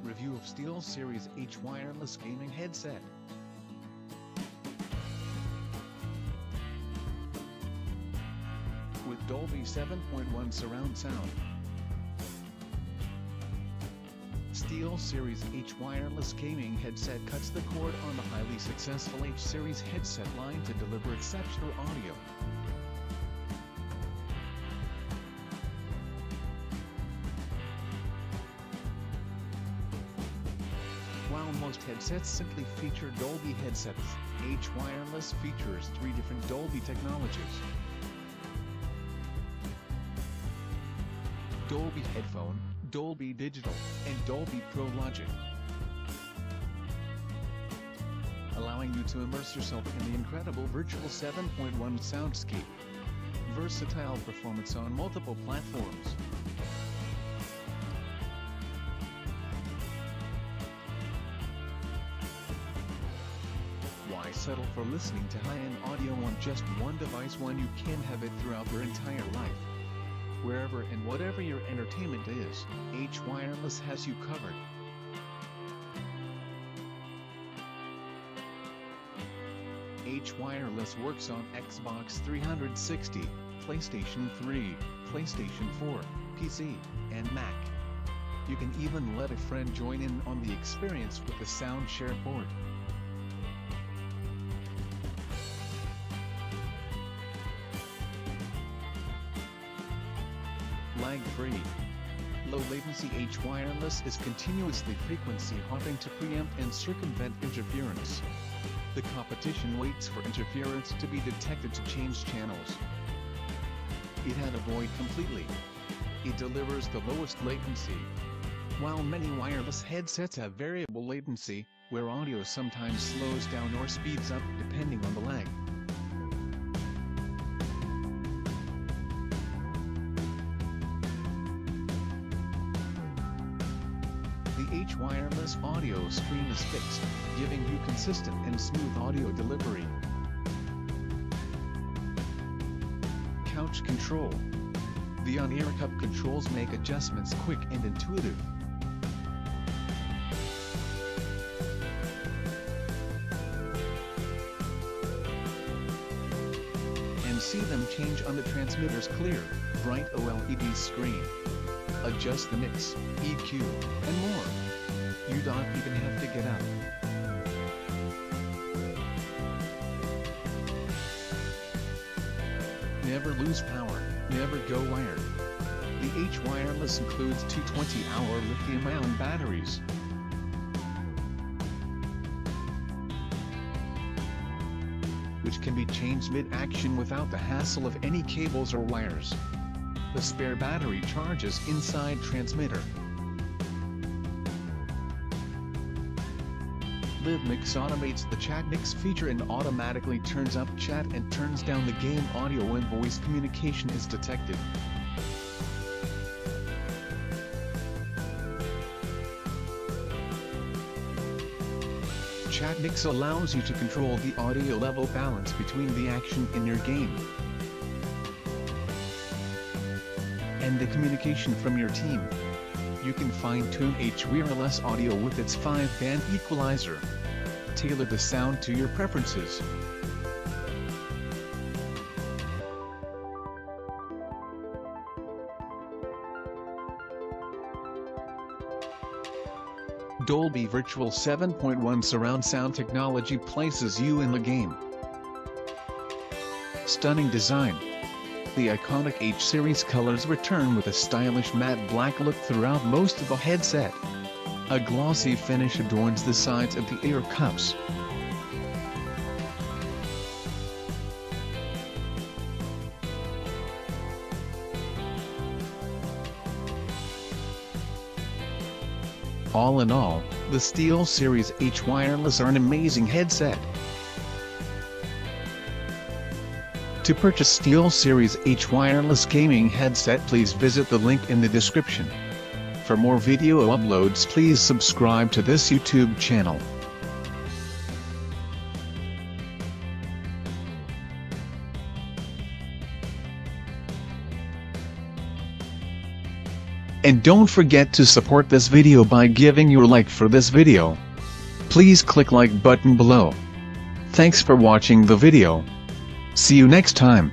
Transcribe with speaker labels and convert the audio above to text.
Speaker 1: Review of SteelSeries H wireless gaming headset. With Dolby 7.1 surround sound. SteelSeries H wireless gaming headset cuts the cord on the highly successful H-series headset line to deliver exceptional audio. While most headsets simply feature Dolby headsets, H wireless features 3 different Dolby technologies: Dolby Headphone, Dolby Digital, and Dolby Pro Logic, allowing you to immerse yourself in the incredible virtual 7.1 soundscape. Versatile performance on multiple platforms. Why settle for listening to high-end audio on just one device when you can have it throughout your entire life? Wherever and whatever your entertainment is, H Wireless has you covered. H Wireless works on Xbox 360, PlayStation 3, PlayStation 4, PC, and Mac. You can even let a friend join in on the experience with the sound share board. Lag-free. Low-latency H wireless is continuously frequency hopping to preempt and circumvent interference. The competition waits for interference to be detected to change channels. It had avoid completely. It delivers the lowest latency. While many wireless headsets have variable latency, where audio sometimes slows down or speeds up depending on the lag. The H wireless audio stream is fixed, giving you consistent and smooth audio delivery. Couch control. The on-ear cup controls make adjustments quick and intuitive. And see them change on the transmitter's clear, bright OLED screen. Adjust the mix, EQ, and more. You don't even have to get up. Never lose power, never go wired. The H wireless includes 2 20-hour lithium-ion batteries. Which can be changed mid-action without the hassle of any cables or wires. The spare battery charges inside transmitter. Live Mix automates the chat mix feature and automatically turns up chat and turns down the game audio when voice communication is detected. Chat Mix allows you to control the audio level balance between the action in your game and the communication from your team. You can fine-tune H wireless audio with its 5-band equalizer. Tailor the sound to your preferences. Dolby Virtual 7.1 surround sound technology places you in the game. Stunning design. The iconic H-series colors return with a stylish matte black look throughout most of the headset. A glossy finish adorns the sides of the ear cups. All in all, the SteelSeries H wireless are an amazing headset. To purchase SteelSeries H wireless gaming headset, please visit the link in the description. For more video uploads, please subscribe to this YouTube channel. And don't forget to support this video by giving your like for this video. Please click like button below. Thanks for watching the video. See you next time.